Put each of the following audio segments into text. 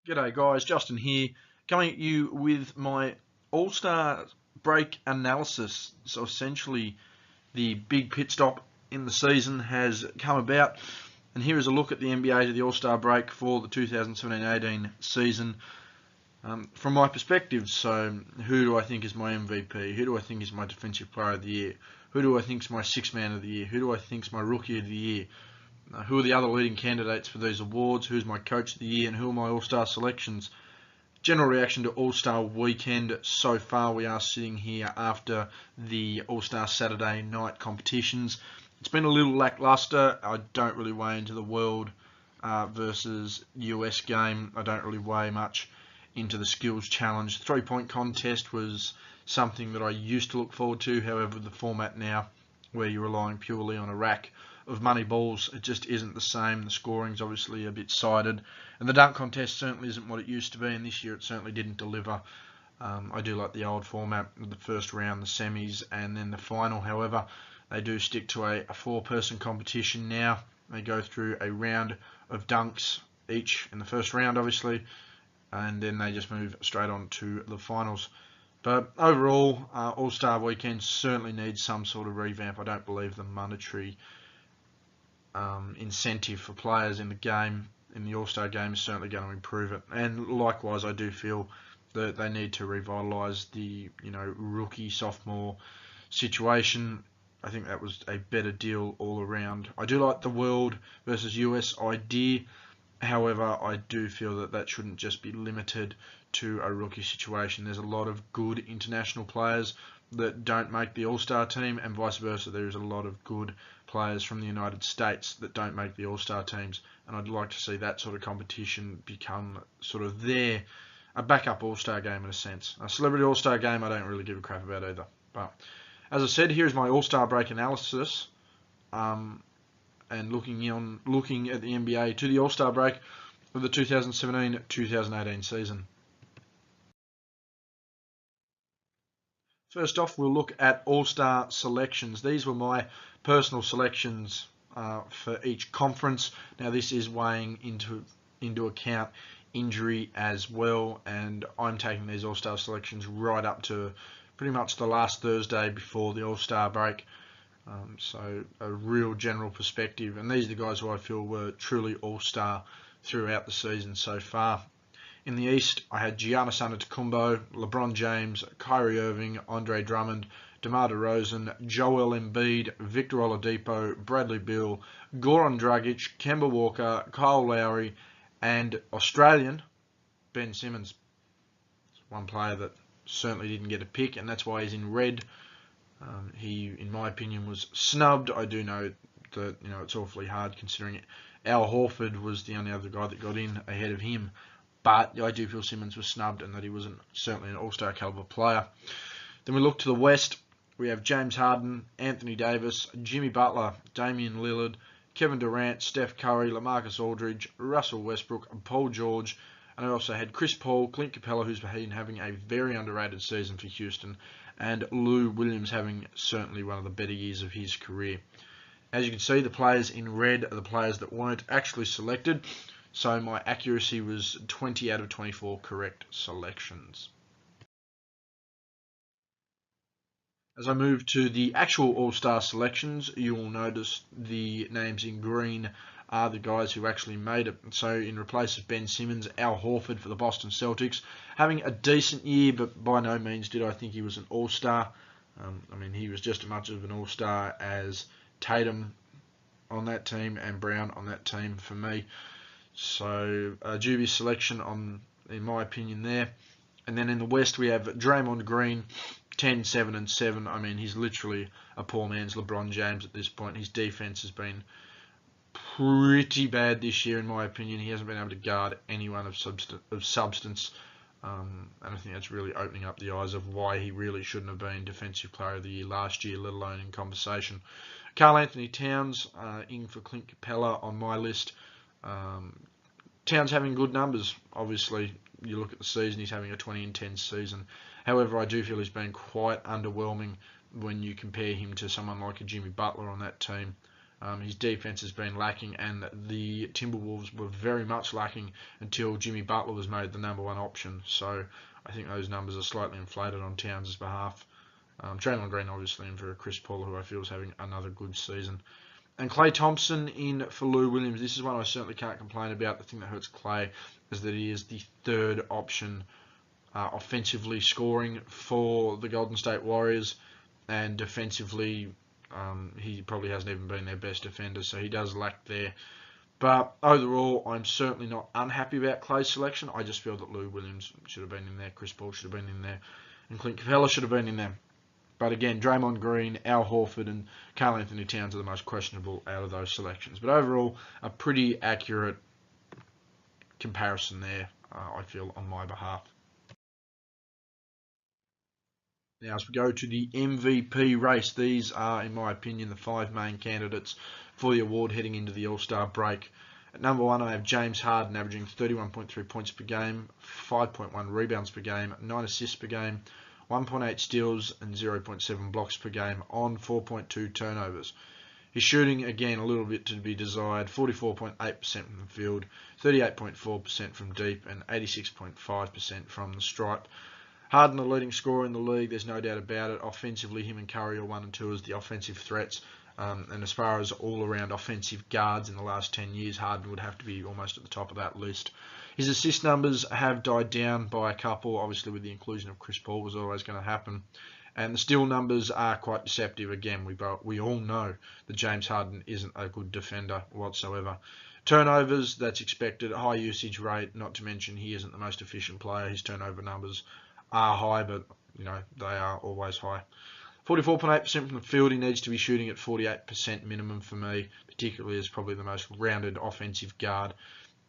G'day guys, Justin here, coming at you with my All-Star break analysis. So essentially, the big pit stop in the season has come about, and here is a look at the NBA to the All-Star break for the 2017-18 season from my perspective. So, who do I think is my MVP? Who do I think is my Defensive Player of the Year? Who do I think is my Sixth Man of the Year? Who do I think is my Rookie of the Year? Who are the other leading candidates for these awards? Who's my Coach of the Year? And who are my All-Star selections? General reaction to All-Star weekend so far. We are sitting here after the All-Star Saturday night competitions. It's been a little lackluster. I don't really weigh into the world versus US game. I don't really weigh much into the skills challenge. The three-point contest was something that I used to look forward to. However, the format now, where you're relying purely on a rack of money balls, it just isn't the same. The scoring's obviously a bit sided, and the dunk contest certainly isn't what it used to be, and this year it certainly didn't deliver. I do like the old format of the first round, the semis, and then the final. However, they do stick to a four-person competition now. They go through a round of dunks each in the first round, obviously, and then they just move straight on to the finals. But overall, All-Star Weekend certainly needs some sort of revamp. I don't believe the monetary incentive for players in the game, in the All-Star game, is certainly going to improve it. And likewise, I do feel that they need to revitalise the rookie sophomore situation. I think that was a better deal all around. I do like the world versus US idea. However, I do feel that that shouldn't just be limited to a rookie situation. There's a lot of good international players that don't make the All-Star team, and vice versa. There's a lot of good players from the United States that don't make the All-Star teams, and I'd like to see that sort of competition become sort of a backup All-Star game in a sense. A celebrity All-Star game I don't really give a crap about either. But as I said, here's my All-Star break analysis, and looking at the NBA to the All-Star break of the 2017-2018 season. First off, we'll look at All-Star selections. These were my personal selections for each conference. Now, this is weighing into account injury as well, and I'm taking these All-Star selections right up to pretty much the last Thursday before the All-Star break. So a real general perspective, and these are the guys who I feel were truly All-Star throughout the season so far. In the East, I had Giannis Antetokounmpo, LeBron James, Kyrie Irving, Andre Drummond, DeMar DeRozan, Joel Embiid, Victor Oladipo, Bradley Beal, Goran Dragic, Kemba Walker, Kyle Lowry, and Australian Ben Simmons. One player that certainly didn't get a pick, and that's why he's in red. He, in my opinion, was snubbed. I do know that it's awfully hard considering Al Horford was the only other guy that got in ahead of him. But I do feel Simmons was snubbed and that he wasn't certainly an All-Star caliber player. Then we look to the West. We have James Harden, Anthony Davis, Jimmy Butler, Damian Lillard, Kevin Durant, Steph Curry, LaMarcus Aldridge, Russell Westbrook, and Paul George. And I also had Chris Paul, Clint Capella, who's been having a very underrated season for Houston, and Lou Williams having certainly one of the better years of his career. As you can see, the players in red are the players that weren't actually selected. So my accuracy was 20 out of 24 correct selections. As I move to the actual All-Star selections, you will notice the names in green are the guys who actually made it. So in replace of Ben Simmons, Al Horford for the Boston Celtics, having a decent year, but by no means did I think he was an All-Star. I mean, he was just as much of an All-Star as Tatum on that team and Brown on that team for me. So a dubious selection in my opinion there. And then in the West we have Draymond Green, 10, 7 and 7. I mean, he's literally a poor man's LeBron James at this point. His defense has been pretty bad this year in my opinion. He hasn't been able to guard anyone of substance. And I think that's really opening up the eyes of why he really shouldn't have been Defensive Player of the Year last year, let alone in conversation. Karl Anthony Towns in for Clint Capella on my list. Towns having good numbers, obviously. You look at the season, he's having a 20 and 10 season. However, I do feel he's been quite underwhelming when you compare him to someone like a Jimmy Butler on that team. His defense has been lacking, and the Timberwolves were very much lacking until Jimmy Butler was made the #1 option. So I think those numbers are slightly inflated on Towns' behalf. Draymond Green obviously in for Chris Paul, who I feel is having another good season. And Klay Thompson in for Lou Williams. This is one I certainly can't complain about. The thing that hurts Klay is that he is the third option offensively scoring for the Golden State Warriors, and defensively he probably hasn't even been their best defender, so he does lack there. But overall, I'm certainly not unhappy about Klay's selection. I just feel that Lou Williams should have been in there, Chris Paul should have been in there, and Clint Capella should have been in there. But again, Draymond Green, Al Horford, and Karl Anthony Towns are the most questionable out of those selections. But overall, a pretty accurate comparison there, I feel, on my behalf. Now, as we go to the MVP race, these are, in my opinion, the 5 main candidates for the award heading into the All-Star break. At #1, I have James Harden averaging 31.3 points per game, 5.1 rebounds per game, 9 assists per game, 1.8 steals, and 0.7 blocks per game on 4.2 turnovers. His shooting, again, a little bit to be desired, 44.8% from the field, 38.4% from deep, and 86.5% from the stripe. Harden, the leading scorer in the league, there's no doubt about it. Offensively, him and Curry are 1 and 2 as the offensive threats. And as far as all-around offensive guards in the last 10 years, Harden would have to be almost at the top of that list. His assist numbers have died down by a couple. Obviously, with the inclusion of Chris Paul was always going to happen. And the steal numbers are quite deceptive. Again, we all know that James Harden isn't a good defender whatsoever. Turnovers, that's expected. High usage rate, not to mention he isn't the most efficient player. His turnover numbers are high, but they are always high. 44.8% from the field. He needs to be shooting at 48% minimum for me, particularly as probably the most rounded offensive guard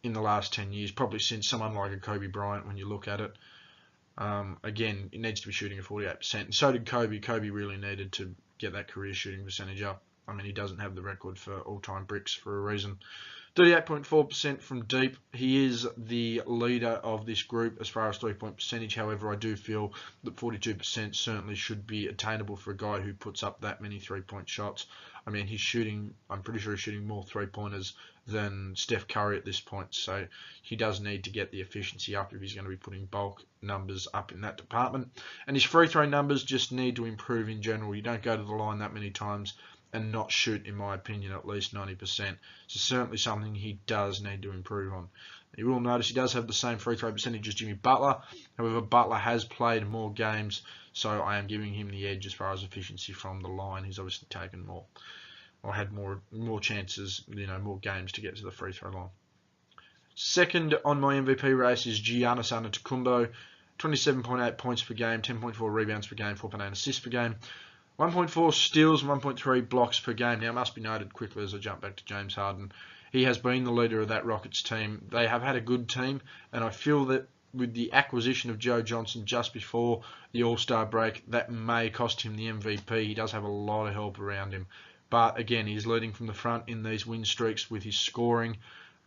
in the last 10 years, probably since someone like a Kobe Bryant when you look at it. Again, he needs to be shooting at 48%. And so did Kobe. Kobe really needed to get that career shooting percentage up. I mean, he doesn't have the record for all-time bricks for a reason. 38.4% from deep. He is the leader of this group as far as three-point percentage. However, I do feel that 42% certainly should be attainable for a guy who puts up that many three-point shots. I mean, I'm pretty sure he's shooting more three-pointers than Steph Curry at this point. So he does need to get the efficiency up if he's going to be putting bulk numbers up in that department. And his free throw numbers just need to improve in general. You don't go to the line that many times and not shoot, in my opinion, at least 90%. So certainly something he does need to improve on. You will notice he does have the same free throw percentage as Jimmy Butler. However, Butler has played more games, so I am giving him the edge as far as efficiency from the line. He's obviously taken more, or had more chances, more games to get to the free throw line. Second on my MVP race is Giannis Antetokounmpo, 27.8 points per game, 10.4 rebounds per game, 4.8 assists per game, 1.4 steals, 1.3 blocks per game. Now, it must be noted quickly as I jump back to James Harden, he has been the leader of that Rockets team. They have had a good team, and I feel that with the acquisition of Joe Johnson just before the All-Star break, that may cost him the MVP. He does have a lot of help around him. But again, he's leading from the front in these win streaks with his scoring.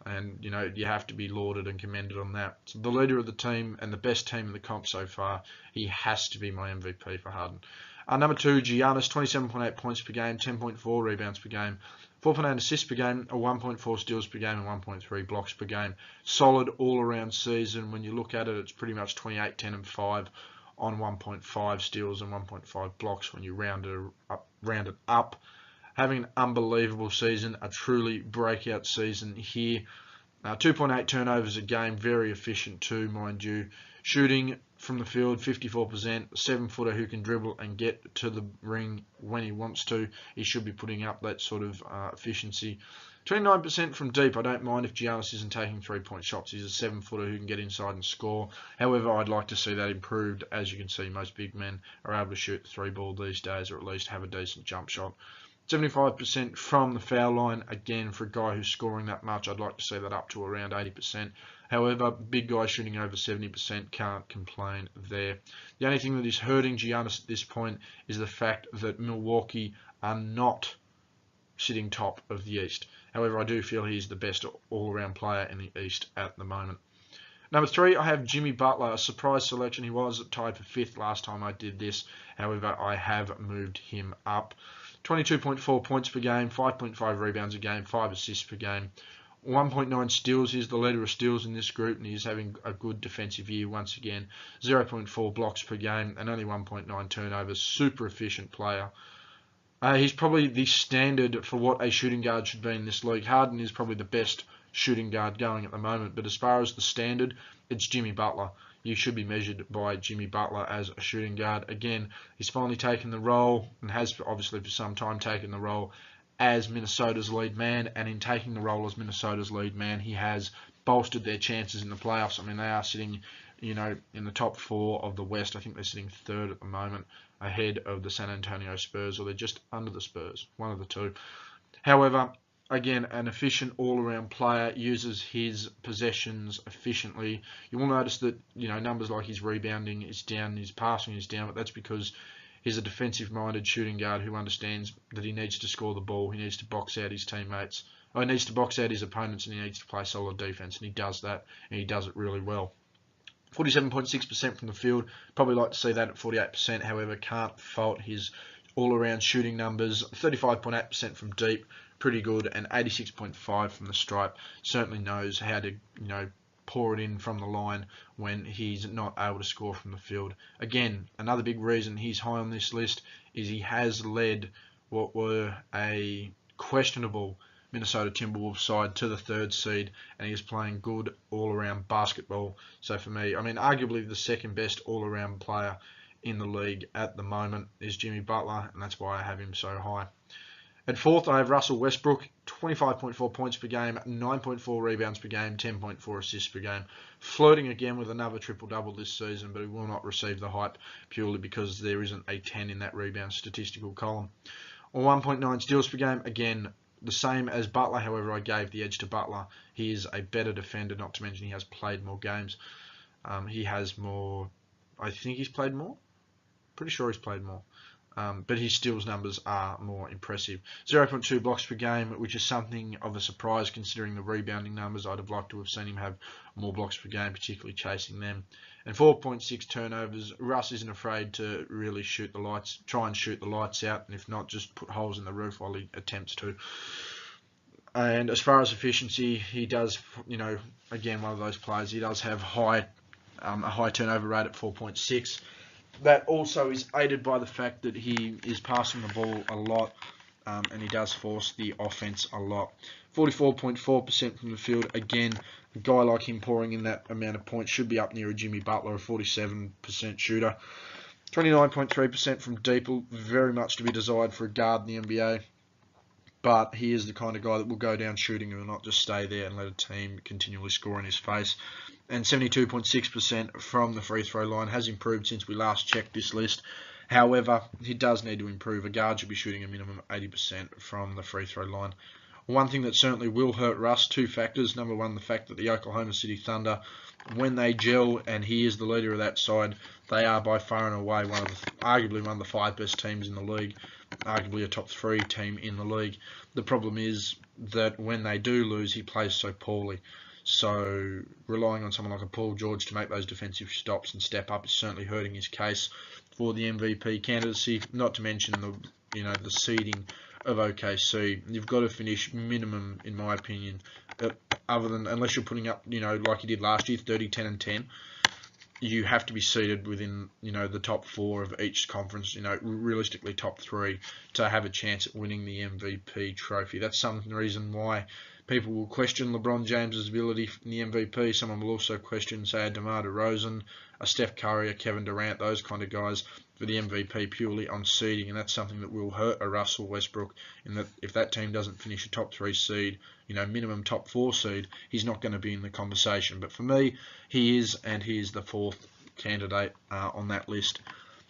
And, you have to be lauded and commended on that. So the leader of the team and the best team in the comp so far, he has to be my MVP for Harden. #2, Giannis, 27.8 points per game, 10.4 rebounds per game, 4.8 assists per game, 1.4 steals per game, and 1.3 blocks per game. Solid all-around season. When you look at it, it's pretty much 28, 10, and 5 on 1.5 steals and 1.5 blocks when you round it up. Having an unbelievable season, a truly breakout season here. 2.8 turnovers a game, very efficient too, mind you. Shooting from the field, 54%, 7-footer who can dribble and get to the ring when he wants to. He should be putting up that sort of efficiency. 29% from deep. I don't mind if Giannis isn't taking three-point shots. He's a 7-footer who can get inside and score. However, I'd like to see that improved. As you can see, most big men are able to shoot the three ball these days, or at least have a decent jump shot. 75% from the foul line. Again, for a guy who's scoring that much, I'd like to see that up to around 80%. However, big guys shooting over 70%, can't complain there. The only thing that is hurting Giannis at this point is the fact that Milwaukee are not sitting top of the East. However, I do feel he's the best all-around player in the East at the moment. #3, I have Jimmy Butler, a surprise selection. He was tied for 5th last time I did this. However, I have moved him up. 22.4 points per game, 5.5 rebounds a game, 5 assists per game. 1.9 steals. He's the leader of steals in this group, and he's having a good defensive year once again. 0.4 blocks per game and only 1.9 turnovers. Super efficient player. He's probably the standard for what a shooting guard should be in this league. Harden is probably the best shooting guard going at the moment, but as far as the standard, it's Jimmy Butler. You should be measured by Jimmy Butler as a shooting guard. Again, he's finally taken the role, and has obviously for some time taken the role as Minnesota's lead man, and in taking the role as Minnesota's lead man, he has bolstered their chances in the playoffs. I mean, they are sitting, in the top 4 of the West. I think they're sitting 3rd at the moment, ahead of the San Antonio Spurs, or they're just under the Spurs, one of the two. However, again, an efficient all-around player, uses his possessions efficiently. You will notice that, numbers like his rebounding is down, his passing is down, but that's because he's a defensive-minded shooting guard who understands that he needs to score the ball, he needs to box out his teammates, he needs to box out his opponents, and he needs to play solid defense, and he does that, and he does it really well. 47.6% from the field, probably like to see that at 48%, however, can't fault his all-around shooting numbers. 35.8% from deep, pretty good, and 86.5% from the stripe. Certainly knows how to, pour it in from the line when he's not able to score from the field. Again, another big reason he's high on this list is he has led what were a questionable Minnesota Timberwolves side to the 3rd seed, and he is playing good all-around basketball. So for me, arguably the second best all-around player in the league at the moment is Jimmy Butler, and that's why I have him so high. At 4th, I have Russell Westbrook, 25.4 points per game, 9.4 rebounds per game, 10.4 assists per game. Flirting again with another triple-double this season, but he will not receive the hype purely because there isn't a 10 in that rebound statistical column. 1.9 steals per game, again, the same as Butler, however, I gave the edge to Butler. He is a better defender, not to mention he has played more games. He has more, I think he's played more. Pretty sure he's played more. But his steals numbers are more impressive. 0.2 blocks per game, which is something of a surprise considering the rebounding numbers. I'd have liked to have seen him have more blocks per game, particularly chasing them. And 4.6 turnovers. Russ isn't afraid to really try and shoot the lights out, and if not, just put holes in the roof while he attempts to. And as far as efficiency, he does, again, one of those players, he does have a high turnover rate at 4.6. That also is aided by the fact that he is passing the ball a lot, and he does force the offense a lot. 44.4% from the field. Again, a guy like him pouring in that amount of points should be up near a Jimmy Butler, a 47% shooter. 29.3% from deep, very much to be desired for a guard in the NBA. But he is the kind of guy that will go down shooting and will not just stay there and let a team continually score in his face. And 72.6% from the free throw line has improved since we last checked this list. However, he does need to improve. A guard should be shooting a minimum of 80% from the free throw line. One thing that certainly will hurt Russ, 2 factors. Number one, the fact that the Oklahoma City Thunder, when they gel, and he is the leader of that side, they are by far and away arguably one of the 5 best teams in the league, arguably a top 3 team in the league. The problem is that when they do lose, he plays so poorly. So relying on someone like a Paul George to make those defensive stops and step up is certainly hurting his case for the MVP candidacy. Not to mention the seeding of OKC. You've got to finish minimum, in my opinion, unless you're putting up, like you did last year, 30, 10, and 10. You have to be seeded within, the top 4 of each conference, realistically top 3 to have a chance at winning the MVP trophy. That's some reason why people will question LeBron James' ability in the MVP. Someone will also question, say, a DeMar DeRozan, a Steph Curry, a Kevin Durant, those kind of guys for the MVP purely on seeding, and that's something that will hurt a Russell Westbrook in that if that team doesn't finish a top 3 seed, minimum top 4 seed, he's not going to be in the conversation. But for me, he is, and he is the 4th candidate on that list.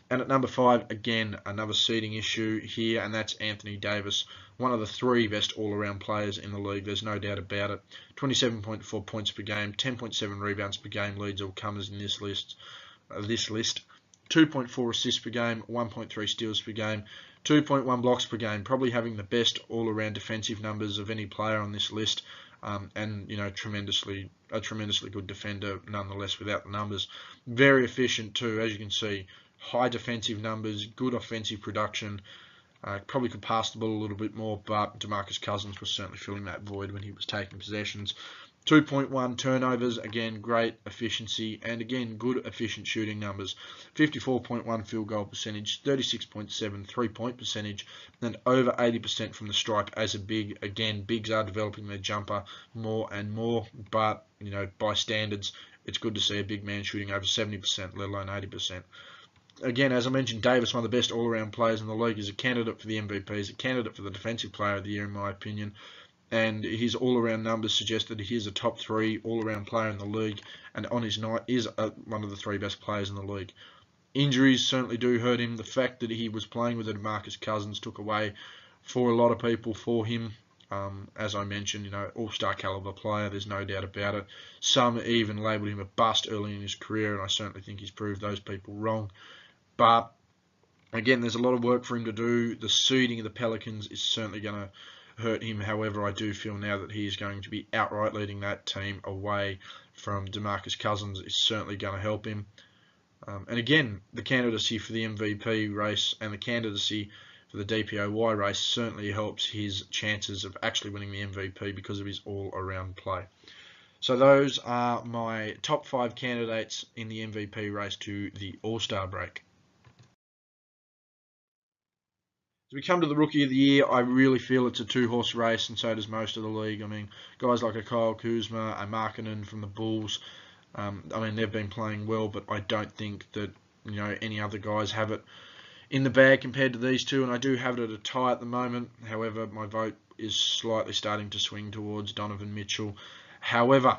And at number 5, again, another seeding issue here, and that's Anthony Davis, one of the 3 best all-around players in the league. There's no doubt about it. 27.4 points per game, 10.7 rebounds per game leads all comers in this list. 2.4 assists per game, 1.3 steals per game, 2.1 blocks per game, probably having the best all-around defensive numbers of any player on this list, and a tremendously good defender nonetheless without the numbers. Very efficient too, as you can see. High defensive numbers, good offensive production. Probably could pass the ball a little bit more, but DeMarcus Cousins was certainly filling that void when he was taking possessions. 2.1 turnovers, again, great efficiency, and again, good efficient shooting numbers. 54.1 field goal percentage, 36.7 three-point percentage, and over 80% from the stripe as a big. Again, bigs are developing their jumper more and more, but, by standards, it's good to see a big man shooting over 70%, let alone 80%. Again, as I mentioned, Davis, one of the best all-around players in the league, is a candidate for the MVP, is a candidate for the Defensive Player of the Year, in my opinion. And his all-around numbers suggest that he is a top 3 all-around player in the league, and on his night is one of the 3 best players in the league. Injuries certainly do hurt him. The fact that he was playing with DeMarcus Cousins took away for a lot of people for him. As I mentioned, all-star caliber player, there's no doubt about it. Some even labelled him a bust early in his career, and I certainly think he's proved those people wrong. But again, there's a lot of work for him to do. The seeding of the Pelicans is certainly going to hurt him. However, I do feel now that he is going to be outright leading that team away from DeMarcus Cousins is certainly going to help him. And again, the candidacy for the MVP race and the candidacy for the DPOY race certainly helps his chances of actually winning the MVP because of his all-around play. So those are my top 5 candidates in the MVP race to the All-Star break. As we come to the Rookie of the Year, I really feel it's a 2-horse race, and so does most of the league. I mean, guys like a Kyle Kuzma, a Markkanen from the Bulls, they've been playing well, but I don't think that any other guys have it in the bag compared to these two, and I do have it at a tie at the moment. However, my vote is slightly starting to swing towards Donovan Mitchell. However,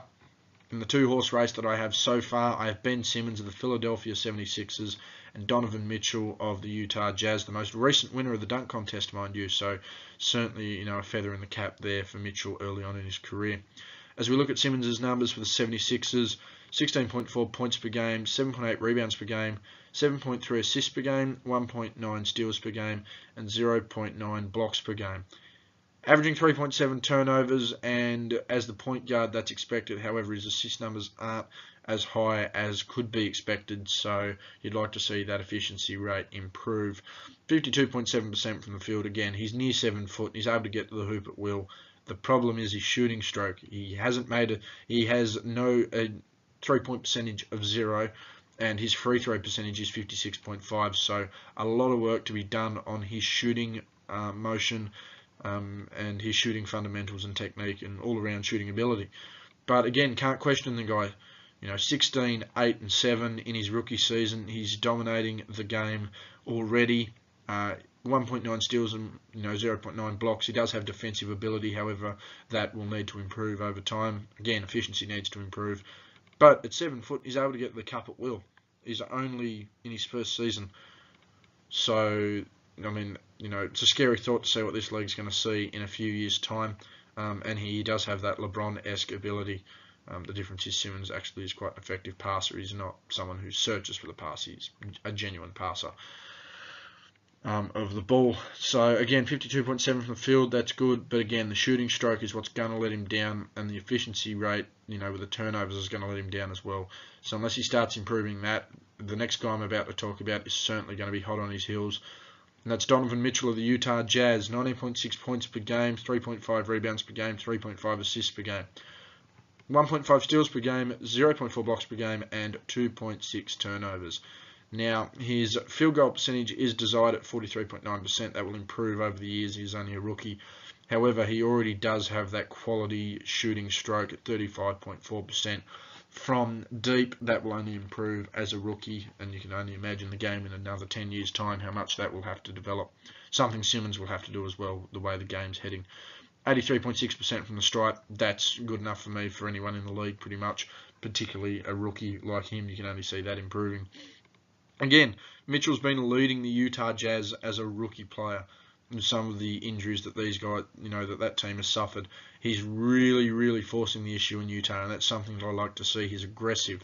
in the 2-horse race that I have so far, I have Ben Simmons of the Philadelphia 76ers and Donovan Mitchell of the Utah Jazz, the most recent winner of the dunk contest, mind you. So certainly, a feather in the cap there for Mitchell early on in his career. As we look at Simmons' numbers for the 76ers, 16.4 points per game, 7.8 rebounds per game, 7.3 assists per game, 1.9 steals per game, and 0.9 blocks per game. Averaging 3.7 turnovers, and as the point guard, that's expected. However, his assist numbers aren't as high as could be expected, so you'd like to see that efficiency rate improve. 52.7% from the field. Again, he's near 7 foot. He's able to get to the hoop at will. The problem is his shooting stroke. He has no 3-point percentage of 0, and his free throw percentage is 56.5. So a lot of work to be done on his shooting motion. And his shooting fundamentals and technique and all-around shooting ability. But again, can't question the guy. 16, 8, and 7 in his rookie season. He's dominating the game already. 1.9 steals and 0.9 blocks. He does have defensive ability, however, that will need to improve over time. Again, efficiency needs to improve. But at 7 foot, he's able to get to the cup at will. He's only in his first season. So, it's a scary thought to see what this league's going to see in a few years' time. And he does have that LeBron-esque ability. The difference is Simmons actually is quite an effective passer. He's not someone who searches for the pass. He's a genuine passer of the ball. So, again, 52.7 from the field, that's good. But, again, the shooting stroke is what's going to let him down. And the efficiency rate, with the turnovers, is going to let him down as well. So, unless he starts improving that, the next guy I'm about to talk about is certainly going to be hot on his heels. And that's Donovan Mitchell of the Utah Jazz. 19.6 points per game, 3.5 rebounds per game, 3.5 assists per game. 1.5 steals per game, 0.4 blocks per game, and 2.6 turnovers. Now, his field goal percentage is desired at 43.9%. That will improve over the years. He's only a rookie. However, he already does have that quality shooting stroke at 35.4%. From deep, that will only improve as a rookie, and you can only imagine the game in another 10 years' time, how much that will have to develop. Something Simmons will have to do as well, the way the game's heading. 83.6% from the stripe, that's good enough for me for anyone in the league, pretty much, particularly a rookie like him. You can only see that improving. Again, Mitchell's been leading the Utah Jazz as a rookie player. And some of the injuries that these guys, that team has suffered, he's really, really forcing the issue in Utah, and that's something that I like to see. He's aggressive.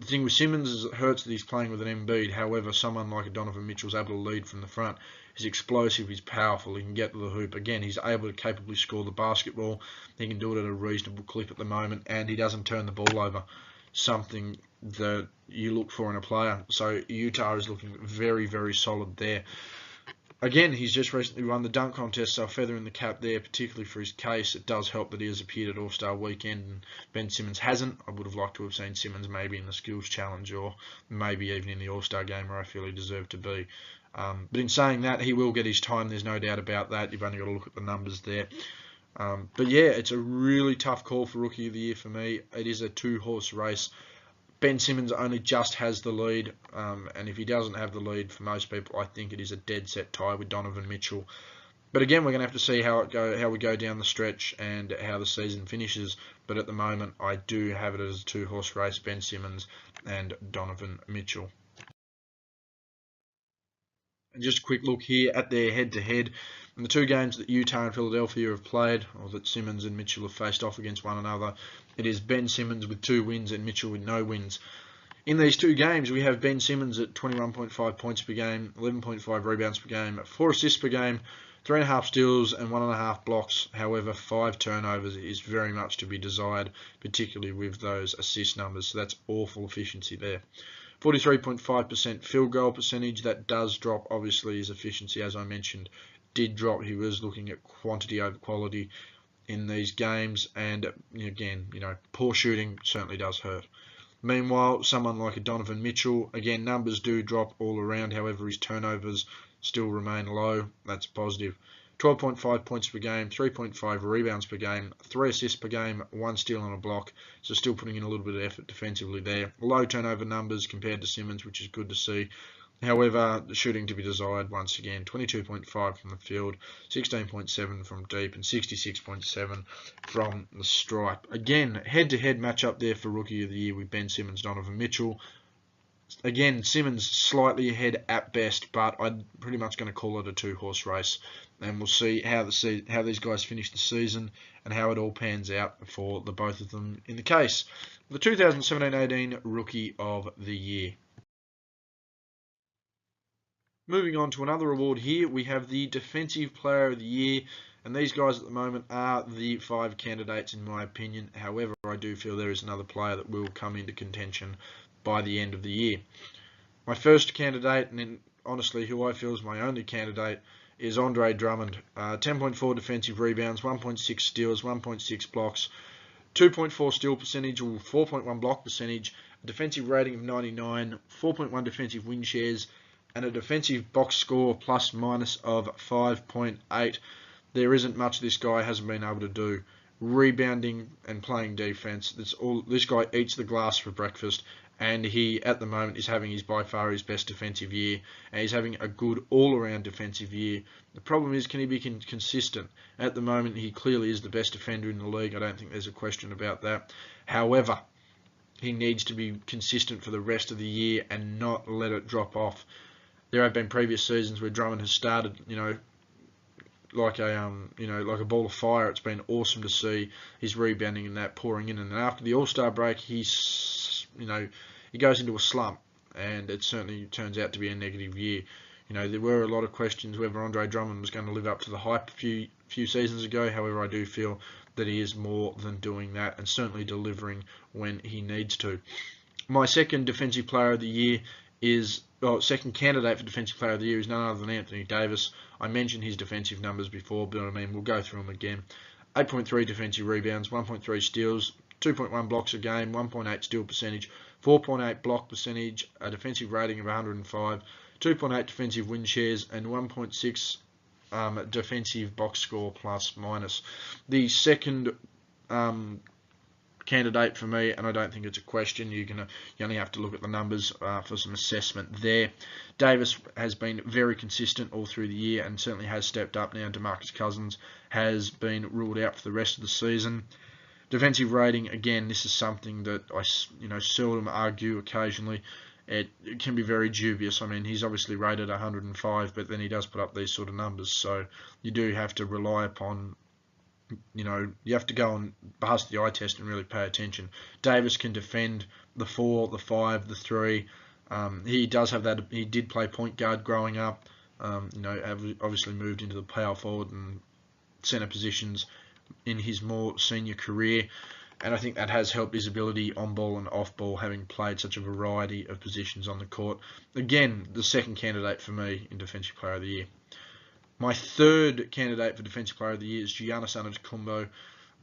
The thing with Simmons is it hurts that he's playing with an Embiid. However, someone like a Donovan Mitchell's able to lead from the front. He's explosive, he's powerful, he can get to the hoop. Again, he's able to capably score the basketball. He can do it at a reasonable clip at the moment, and he doesn't turn the ball over. Something that you look for in a player. So Utah is looking very, very solid there. Again, he's just recently won the dunk contest, so a feather in the cap there, particularly for his case. It does help that he has appeared at All-Star Weekend and Ben Simmons hasn't. I would have liked to have seen Simmons maybe in the Skills Challenge or maybe even in the All-Star game where I feel he deserved to be. But in saying that, he will get his time. There's no doubt about that. You've only got to look at the numbers there. But yeah, it's a really tough call for Rookie of the Year for me. It is a two-horse race. Ben Simmons only just has the lead, and if he doesn't have the lead, for most people, I think it is a dead set tie with Donovan Mitchell. But again, we're going to have to see how we go down the stretch and how the season finishes. But at the moment, I do have it as a two-horse race: Ben Simmons and Donovan Mitchell. And just a quick look here at their head-to-head. In the two games that Utah and Philadelphia have played, or that Simmons and Mitchell have faced off against one another, it is Ben Simmons with 2 wins and Mitchell with no wins. In these two games, we have Ben Simmons at 21.5 points per game, 11.5 rebounds per game, 4 assists per game, 3.5 steals and 1.5 blocks. However, 5 turnovers is very much to be desired, particularly with those assist numbers. So that's awful efficiency there. 43.5% field goal percentage. That does drop. Obviously, his efficiency, as I mentioned, did drop. He was looking at quantity over quality in these games, and again, poor shooting certainly does hurt. Meanwhile, someone like a Donovan Mitchell, again, numbers do drop all around. However, his turnovers still remain low. That's positive. 12.5 points per game, 3.5 rebounds per game, 3 assists per game, 1 steal and a block. So still putting in a little bit of effort defensively there. Low turnover numbers compared to Simmons, which is good to see. However, the shooting to be desired once again. 22.5 from the field, 16.7 from deep, and 66.7 from the stripe. Again, head-to-head matchup there for Rookie of the Year with Ben Simmons, Donovan Mitchell. Again, Simmons slightly ahead at best, but I'm pretty much going to call it a two-horse race. And we'll see how these guys finish the season and how it all pans out for the both of them in the case. The 2017-18 Rookie of the Year. Moving on to another award here, we have the Defensive Player of the Year. And these guys at the moment are the 5 candidates in my opinion. However, I do feel there is another player that will come into contention by the end of the year. My first candidate, and then honestly who I feel is my only candidate, is Andre Drummond. 10.4 defensive rebounds, 1.6 steals, 1.6 blocks, 2.4 steal percentage or 4.1 block percentage, a defensive rating of 99, 4.1 defensive win shares, and a defensive box score plus minus of 5.8. There isn't much this guy hasn't been able to do. Rebounding and playing defense. This guy eats the glass for breakfast, and he at the moment is having by far his best defensive year, and he's having a good all-around defensive year. The problem is, can he be consistent? At the moment, he clearly is the best defender in the league. I don't think there's a question about that. However, he needs to be consistent for the rest of the year and not let it drop off. There have been previous seasons where Drummond has started, like a ball of fire. It's been awesome to see his rebounding and that pouring in. And after the All-Star break, he goes into a slump, and it certainly turns out to be a negative year. There were a lot of questions whether Andre Drummond was going to live up to the hype a few seasons ago. However, I do feel that he is more than doing that, and certainly delivering when he needs to. My second Defensive Player of the Year second candidate for Defensive Player of the Year is none other than Anthony Davis. I mentioned his defensive numbers before, but we'll go through them again. 8.3 defensive rebounds, 1.3 steals, 2.1 blocks a game, 1.8 steal percentage, 4.8 block percentage, a defensive rating of 105, 2.8 defensive win shares, and 1.6 defensive box score plus minus. The second candidate for me, and I don't think it's a question. You only have to look at the numbers for some assessment there. Davis has been very consistent all through the year and certainly has stepped up now. DeMarcus Cousins has been ruled out for the rest of the season. Defensive rating, again, this is something that I seldom argue. Occasionally it can be very dubious. He's obviously rated 105, but then he does put up these sort of numbers, so you do have to rely upon, you have to go and pass the eye test and really pay attention. Davis can defend the 4, the 5, the 3. He does have that. He did play point guard growing up. Obviously moved into the power forward and center positions in his more senior career, and I think that has helped his ability on ball and off ball, having played such a variety of positions on the court. Again, the second candidate for me in Defensive Player of the Year. My third candidate for Defensive Player of the Year is Giannis Antetokounmpo.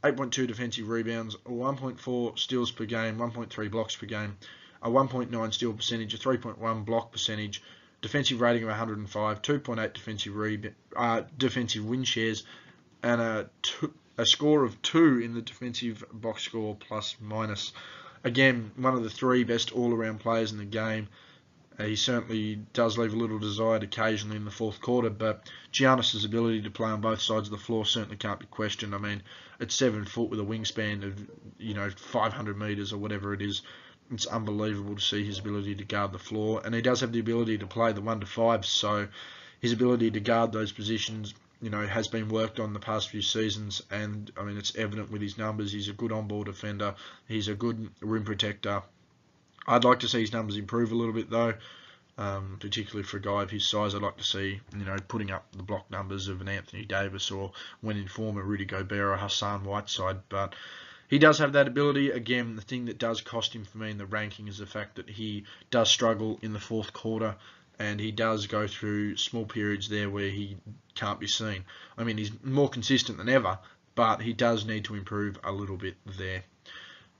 8.2 defensive rebounds, 1.4 steals per game, 1.3 blocks per game, a 1.9 steal percentage, a 3.1 block percentage, defensive rating of 105, 2.8 defensive win shares, and a score of 2 in the defensive box score plus minus. Again, one of the 3 best all-around players in the game. He certainly does leave a little desired occasionally in the fourth quarter, but Giannis' ability to play on both sides of the floor certainly can't be questioned. I mean, at 7 foot with a wingspan of 500 meters or whatever it is, it's unbelievable to see his ability to guard the floor, and he does have the ability to play the 1 to 5. So his ability to guard those positions, has been worked on the past few seasons, and I mean it's evident with his numbers. He's a good on-ball defender. He's a good rim protector. I'd like to see his numbers improve a little bit though, particularly for a guy of his size. I'd like to see, putting up the block numbers of an Anthony Davis or, when in form, a Rudy Gobert or Hassan Whiteside. But he does have that ability. Again, the thing that does cost him for me in the ranking is the fact that he does struggle in the fourth quarter, and he does go through small periods there where he can't be seen. I mean, he's more consistent than ever, but he does need to improve a little bit there.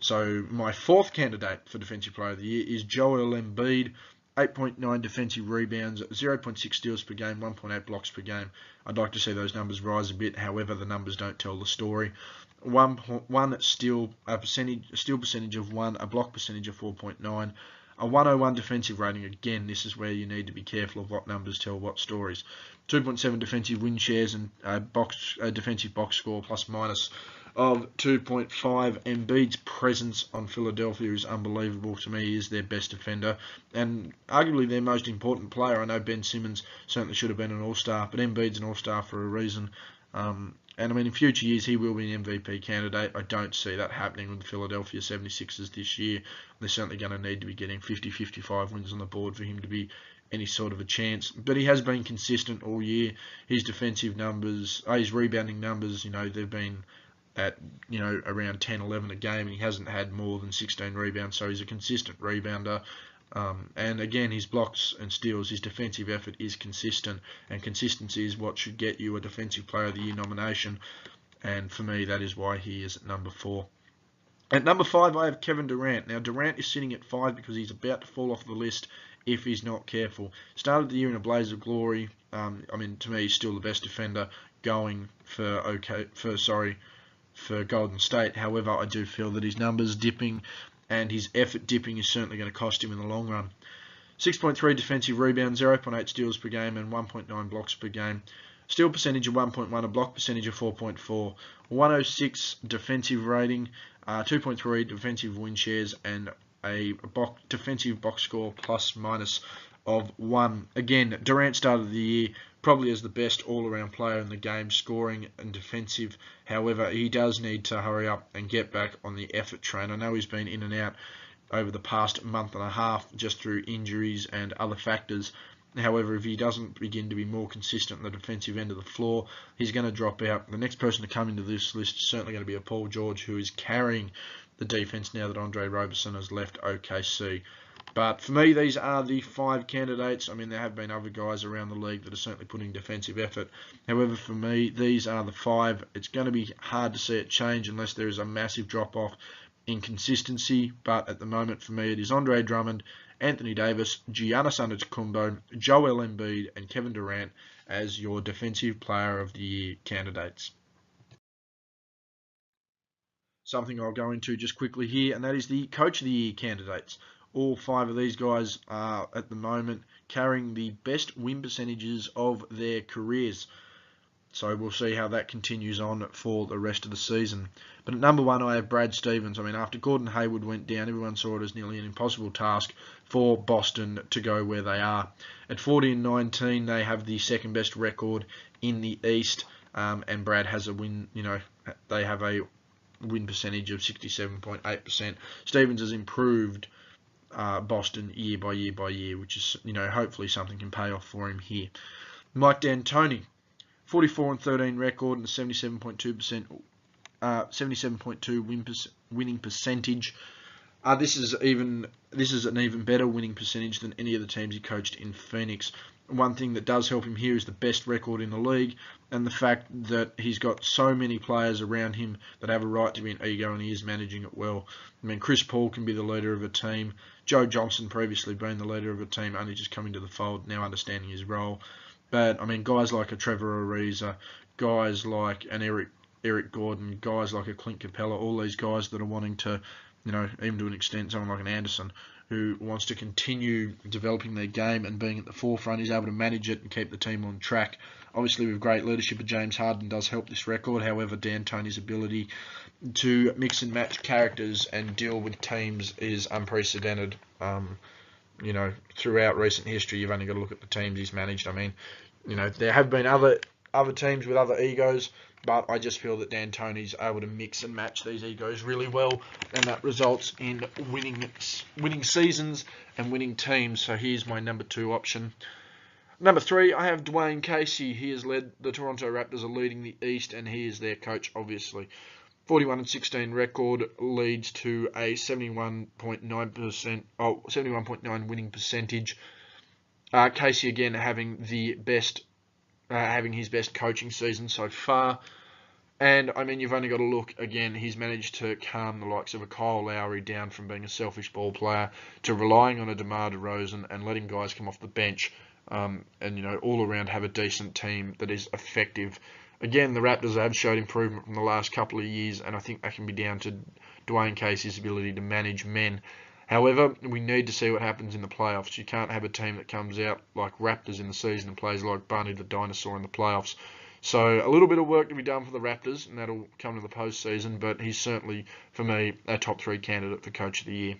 So my fourth candidate for Defensive Player of the Year is Joel Embiid. 8.9 defensive rebounds, 0.6 steals per game, 1.8 blocks per game. I'd like to see those numbers rise a bit. However, the numbers don't tell the story. One steal percentage of 1, a block percentage of 4.9, a 101 defensive rating. Again, this is where you need to be careful of what numbers tell what stories. 2.7 defensive win shares and a defensive box score plus minus of 2.5. Embiid's presence on Philadelphia is unbelievable. To me, he is their best defender and arguably their most important player. I know Ben Simmons certainly should have been an all-star, but Embiid's an all-star for a reason. And I mean, in future years, he will be an MVP candidate. I don't see that happening with the Philadelphia 76ers this year. They're certainly going to need to be getting 50-55 wins on the board for him to be any sort of a chance. But he has been consistent all year. His defensive numbers, his rebounding numbers, they've been at around 10-11 a game, and he hasn't had more than 16 rebounds, so he's a consistent rebounder. And again, his blocks and steals, his defensive effort is consistent, and consistency is what should get you a Defensive Player of the Year nomination, and for me that is why he is at number 4. At number 5 I have Kevin Durant. Now Durant is sitting at 5 because he's about to fall off the list if he's not careful. Started the year in a blaze of glory. I mean, to me he's still the best defender going for Golden State. However, I do feel that his numbers dipping and his effort dipping is certainly going to cost him in the long run. 6.3 defensive rebounds, 0.8 steals per game, and 1.9 blocks per game. Steal percentage of 1.1, a block percentage of 4.4, 106 defensive rating, 2.3 defensive win shares, and a defensive box score plus minus of 1. Again, Durant started the year probably as the best all-around player in the game, scoring and defensive. However, he does need to hurry up and get back on the effort train. I know he's been in and out over the past month and a half just through injuries and other factors. However, if he doesn't begin to be more consistent on the defensive end of the floor, he's going to drop out. The next person to come into this list is certainly going to be a Paul George, who is carrying the defense now that Andre Roberson has left OKC. But for me, these are the 5 candidates. I mean, there have been other guys around the league that are certainly putting defensive effort. However, for me, these are the 5. It's going to be hard to see it change unless there is a massive drop-off in consistency. But at the moment, for me, it is Andre Drummond, Anthony Davis, Giannis Antetokounmpo, Joel Embiid, and Kevin Durant as your Defensive Player of the Year candidates. Something I'll go into just quickly here, and that is the Coach of the Year candidates. All 5 of these guys are at the moment carrying the best win percentages of their careers. So we'll see how that continues on for the rest of the season. But at number 1, I have Brad Stevens. I mean, after Gordon Hayward went down, everyone saw it as nearly an impossible task for Boston to go where they are. At 40-19, they have the second best record in the East, and Brad has a win. They have a win percentage of 67.8%. Stevens has improved Boston year by year by year, which is, hopefully something can pay off for him here. Mike D'Antoni, 44-13 record and a 77.2% 77.2 winning percentage. This is an even better winning percentage than any of the teams he coached in Phoenix. One thing that does help him here is the best record in the league, and the fact that he's got so many players around him that have a right to be an ego, and he is managing it well. I mean, Chris Paul can be the leader of a team. Joe Johnson previously been the leader of a team, only just coming to the fold, now understanding his role. But I mean, guys like a Trevor Ariza, guys like an Eric Gordon, guys like a Clint Capella, all these guys that are wanting to, even to an extent, someone like an Anderson, who wants to continue developing their game and being at the forefront, is able to manage it and keep the team on track. Obviously, with great leadership of James Harden does help this record. However, D'Antoni's ability to mix and match characters and deal with teams is unprecedented. Throughout recent history, you've only got to look at the teams he's managed. I mean, there have been other teams with other egos, but I just feel that D'Antoni's able to mix and match these egos really well, and that results in winning seasons and winning teams. So here's my number 2 option. Number 3, I have Dwayne Casey. He has led the Toronto Raptors, are leading the East, and he is their coach, obviously. 41-16 record leads to a 71.9 winning percentage. Casey again having his best coaching season so far. And I mean, you've only got to look again. He's managed to calm the likes of a Kyle Lowry down from being a selfish ball player to relying on a DeMar DeRozan and letting guys come off the bench, and all around have a decent team that is effective. Again, the Raptors have showed improvement from the last couple of years, and I think that can be down to Dwayne Casey's ability to manage men. However, we need to see what happens in the playoffs. You can't have a team that comes out like Raptors in the season and plays like Barney the Dinosaur in the playoffs. So a little bit of work to be done for the Raptors, and that'll come to the postseason, but he's certainly, for me, a top 3 candidate for Coach of the Year.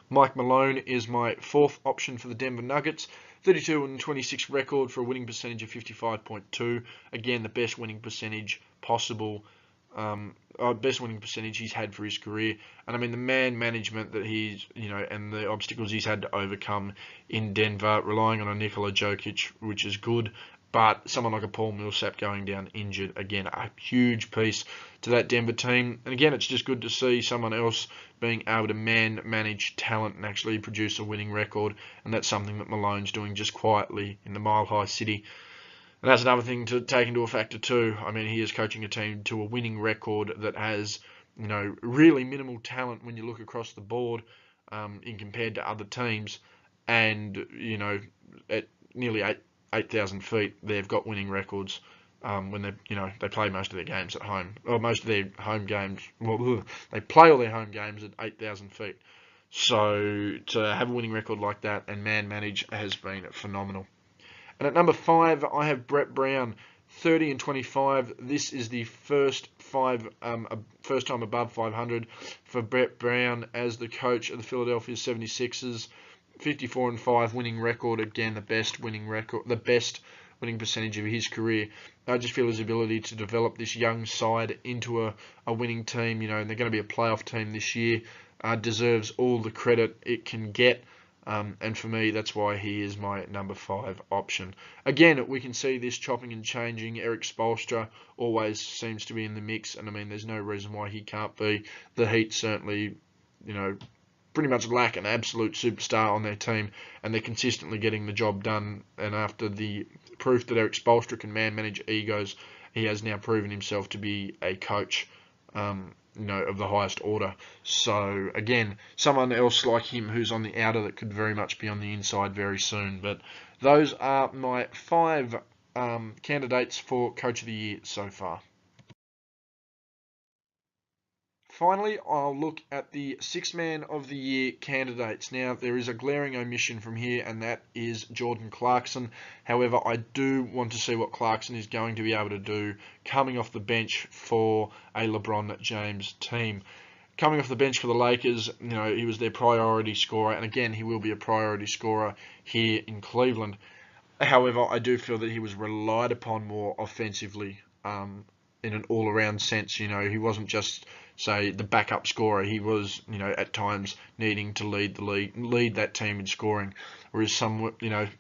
Mike Malone is my 4th option for the Denver Nuggets. 32-26 record for a winning percentage of 55.2. Again, the best winning percentage possible. Best winning percentage he's had for his career. And I mean, the man management that he's, and the obstacles he's had to overcome in Denver, relying on a Nikola Jokic, which is good. But someone like a Paul Millsap going down injured, again, a huge piece to that Denver team. And again, it's just good to see someone else being able to manage talent and actually produce a winning record. And that's something that Malone's doing just quietly in the Mile High City. And that's another thing to take into a factor too. I mean, he is coaching a team to a winning record that has, really minimal talent when you look across the board, in compared to other teams. And, at nearly 8,000 feet, they've got winning records when they play most of their games at home, or most of their home games. Well, they play all their home games at 8,000 feet. So to have a winning record like that and manage has been phenomenal. And at number 5, I have Brett Brown, 30-25. This is the first time above 500 for Brett Brown as the coach of the Philadelphia 76ers. 54-5 winning record, again the best winning percentage of his career. I just feel his ability to develop this young side into a winning team, and they're going to be a playoff team this year, deserves all the credit it can get. And for me, that's why he is my number 5 option. Again, we can see this chopping and changing. Eric Spoelstra always seems to be in the mix, and I mean, there's no reason why he can't be. The Heat certainly, pretty much lack an absolute superstar on their team, and they're consistently getting the job done. And after the proof that Eric Spoelstra can manage egos, he has now proven himself to be a coach, of the highest order. So again, someone else like him who's on the outer that could very much be on the inside very soon. But those are my 5 candidates for Coach of the Year so far. Finally, I'll look at the 6 Man of the Year candidates. Now, there is a glaring omission from here, and that is Jordan Clarkson. However, I do want to see what Clarkson is going to be able to do coming off the bench for a LeBron James team. Coming off the bench for the Lakers, he was their priority scorer, and again, he will be a priority scorer here in Cleveland. However, I do feel that he was relied upon more offensively, in an all-around sense. He wasn't just, say, the backup scorer. He was, at times needing to lead that team in scoring. Whereas some,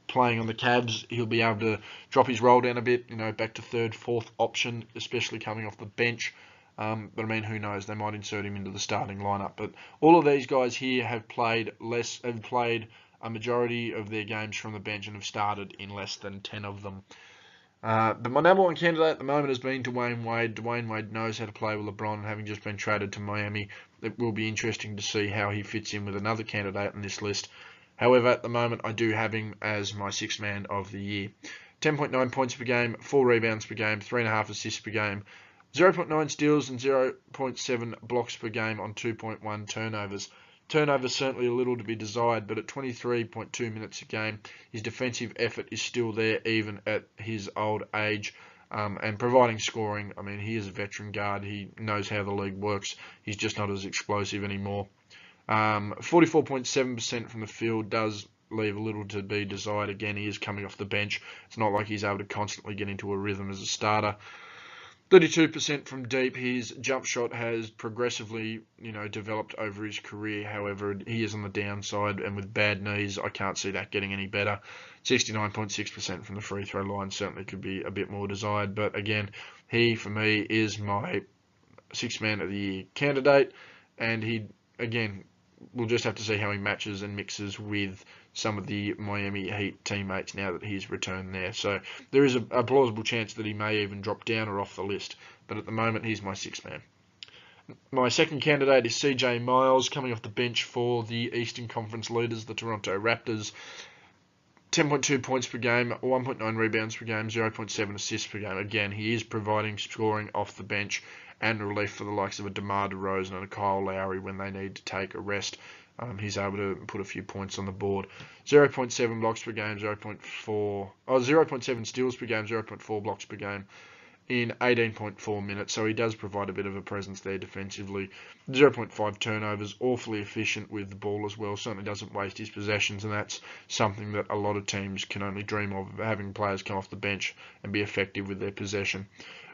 playing on the Cavs, he'll be able to drop his role down a bit, back to 3rd, 4th option, especially coming off the bench. But I mean, who knows? They might insert him into the starting lineup. But all of these guys here have played a majority of their games from the bench and have started in less than 10 of them. But my number one candidate at the moment has been Dwayne Wade. Dwayne Wade knows how to play with LeBron, and having just been traded to Miami, it will be interesting to see how he fits in with another candidate in this list. However, at the moment, I do have him as my sixth man of the year. 10.9 points per game, 4 rebounds per game, 3.5 assists per game, 0.9 steals and 0.7 blocks per game on 2.1 turnovers. Turnovers certainly a little to be desired, but at 23.2 minutes a game, his defensive effort is still there even at his old age. And providing scoring, I mean, he is a veteran guard. He knows how the league works. He's just not as explosive anymore. 44.7% from the field does leave a little to be desired. Again, he is coming off the bench. It's not like he's able to constantly get into a rhythm as a starter. 32% from deep. His jump shot has progressively, developed over his career. However, he is on the downside, and with bad knees, I can't see that getting any better. 69.6% from the free throw line certainly could be a bit more desired. But again, he, for me, is my sixth man of the year candidate. And he, again, we'll just have to see how he matches and mixes with some of the Miami Heat teammates now that he's returned there. So there is a plausible chance that he may even drop down or off the list. But at the moment, he's my sixth man. My second candidate is CJ Miles, coming off the bench for the Eastern Conference leaders, the Toronto Raptors. 10.2 points per game, 1.9 rebounds per game, 0.7 assists per game. Again, he is providing scoring off the bench and relief for the likes of a DeMar DeRozan and a Kyle Lowry when they need to take a rest. He's able to put a few points on the board. 0.7 blocks per game, 0.7 steals per game, 0.4 blocks per game in 18.4 minutes. So he does provide a bit of a presence there defensively. 0.5 turnovers, awfully efficient with the ball as well. Certainly doesn't waste his possessions, and that's something that a lot of teams can only dream of, having players come off the bench and be effective with their possession.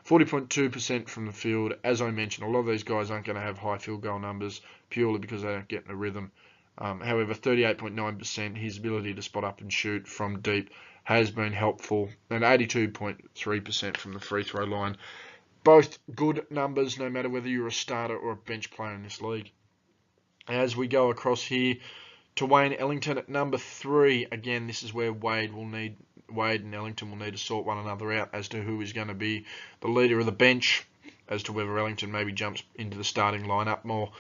40.2% from the field. As I mentioned, a lot of these guys aren't going to have high field goal numbers purely because they don't get in a rhythm. However, 38.9%, his ability to spot up and shoot from deep has been helpful, and 82.3% from the free throw line. Both good numbers, no matter whether you're a starter or a bench player in this league. As we go across here to Wayne Ellington at number 3, again, this is where Wade and Ellington will need to sort one another out as to who is going to be the leader of the bench, as to whether Ellington maybe jumps into the starting lineup more,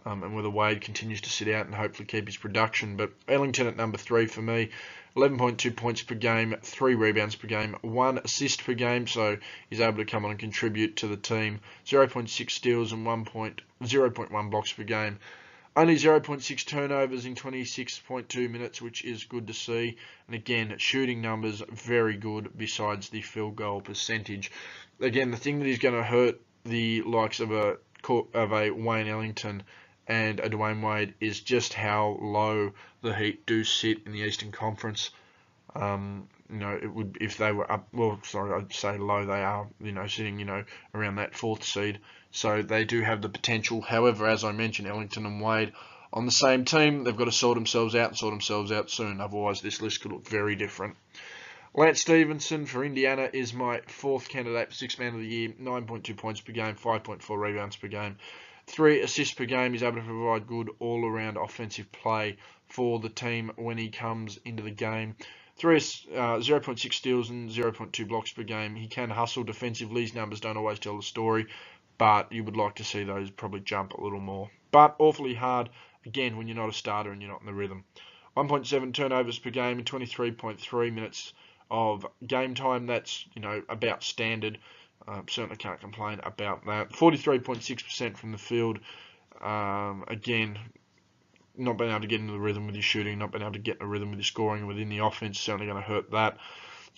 and whether Wade continues to sit out and hopefully keep his production. But Ellington at number 3 for me, 11.2 points per game, 3 rebounds per game, 1 assist per game, so he's able to come on and contribute to the team. 0.6 steals and 0.1 blocks per game. Only 0.6 turnovers in 26.2 minutes, which is good to see. And again, shooting numbers, very good besides the field goal percentage. Again, the thing that is going to hurt the likes of a Wayne Ellington and a Dwayne Wade is just how low the Heat do sit in the Eastern Conference. It would, if they were up, I'd say low, they are, sitting, around that 4th seed. So they do have the potential. However, as I mentioned, Ellington and Wade on the same team, they've got to sort themselves out and sort themselves out soon. Otherwise, this list could look very different. Lance Stevenson for Indiana is my 4th candidate for 6th man of the year. 9.2 points per game, 5.4 rebounds per game, 3 assists per game. He's able to provide good all-around offensive play for the team when he comes into the game. 0.6 steals and 0.2 blocks per game. He can hustle defensively. His numbers don't always tell the story, but you would like to see those probably jump a little more. But awfully hard, again, when you're not a starter and you're not in the rhythm. 1.7 turnovers per game in 23.3 minutes of game time. That's, about standard. Certainly can't complain about that. 43.6% from the field. Again, not being able to get into the rhythm with his shooting, not being able to get in a rhythm with his scoring within the offense, certainly going to hurt that.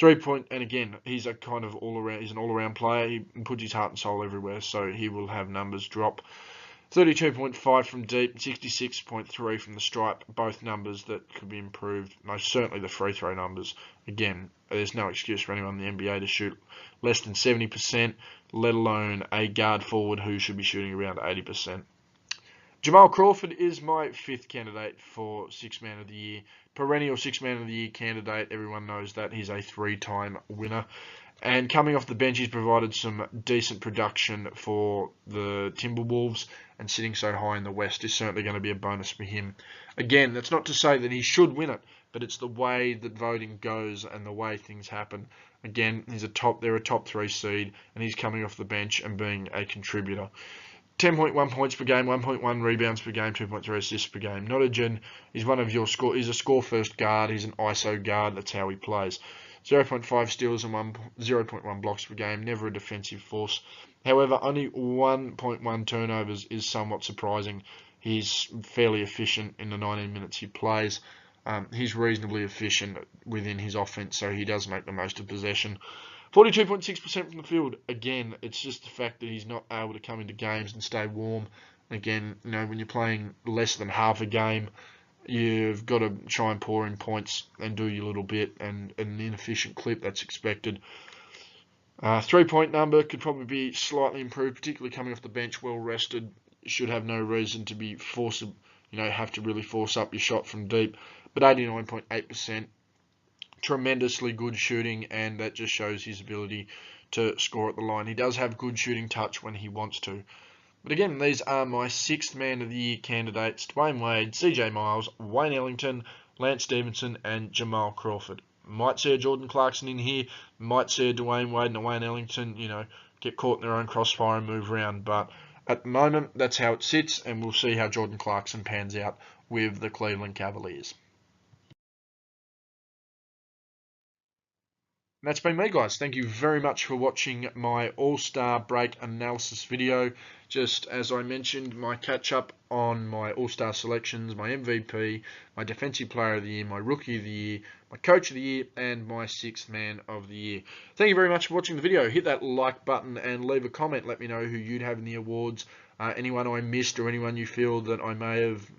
3-point, and again, he's a kind of he's an all-around player. He puts his heart and soul everywhere, so he will have numbers drop. 32.5 from deep, 66.3 from the stripe, both numbers that could be improved. Most certainly the free throw numbers. Again, there's no excuse for anyone in the NBA to shoot less than 70%, let alone a guard forward who should be shooting around 80%. Jamal Crawford is my 5th candidate for 6th man of the year. Perennial 6th man of the year candidate. Everyone knows that. He's a 3-time winner. And coming off the bench, he's provided some decent production for the Timberwolves, and sitting so high in the West is certainly going to be a bonus for him. Again, that's not to say that he should win it, but it's the way that voting goes and the way things happen. Again, they're a top 3 seed, and he's coming off the bench and being a contributor. 10.1 points per game, 1.1 rebounds per game, 2.3 assists per game. Not a gen. He's one of your score. He's a score-first guard. He's an ISO guard. That's how he plays. 0.5 steals and 0.1 blocks per game. Never a defensive force. However, only 1.1 turnovers is somewhat surprising. He's fairly efficient in the 19 minutes he plays. He's reasonably efficient within his offense, so he does make the most of possession. 42.6% from the field. Again, it's just the fact that he's not able to come into games and stay warm. Again, when you're playing less than half a game, you've got to try and pour in points and do your little bit, and an inefficient clip that's expected. 3-point number could probably be slightly improved, particularly coming off the bench, well rested. Should have no reason to be have to really force up your shot from deep. But 89.8%. Tremendously good shooting, and that just shows his ability to score at the line. He does have good shooting touch when he wants to. But again, these are my 6th Man of the Year candidates: Dwayne Wade, CJ Miles, Wayne Ellington, Lance Stevenson, and Jamal Crawford. Might see a Jordan Clarkson in here, might see a Dwayne Wade and a Wayne Ellington, get caught in their own crossfire and move around. But at the moment, that's how it sits, and we'll see how Jordan Clarkson pans out with the Cleveland Cavaliers. And that's been me, guys. Thank you very much for watching my All-Star break analysis video. Just as I mentioned, my catch-up on my All-Star selections, my MVP, my Defensive Player of the Year, my Rookie of the Year, my Coach of the Year, and my 6th Man of the Year. Thank you very much for watching the video. Hit that like button and leave a comment. Let me know who you'd have in the awards. Anyone I missed, or anyone you feel that I may have,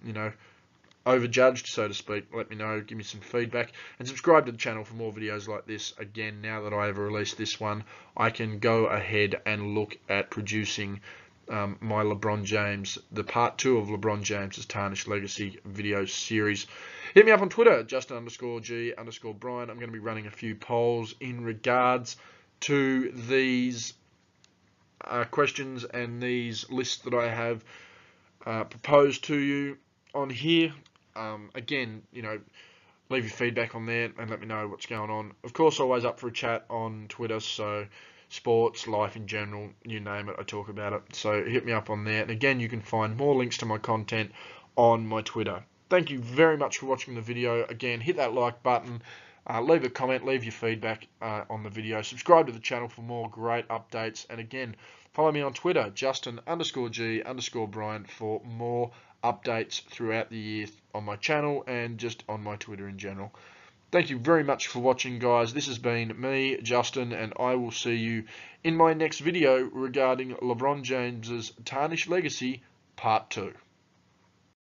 overjudged, so to speak. Let me know, give me some feedback, and subscribe to the channel for more videos like this. Again, now that I have released this one, I can go ahead and look at producing my LeBron James, the part 2 of LeBron James's Tarnished Legacy video series. Hit me up on Twitter, Justin_G_Bryan. I'm going to be running a few polls in regards to these questions and these lists that I have proposed to you on here. Again, leave your feedback on there and let me know what's going on. Of course, always up for a chat on Twitter, so sports, life in general, you name it, I talk about it. So hit me up on there. And again, you can find more links to my content on my Twitter. Thank you very much for watching the video. Again, hit that like button, leave a comment, leave your feedback on the video. Subscribe to the channel for more great updates. And again, follow me on Twitter, Justin_G_Bryan, for more updates throughout the year on my channel and just on my Twitter in general. Thank you very much for watching, guys. This has been me, Justin, and I will see you in my next video regarding LeBron James's Tarnished Legacy Part 2.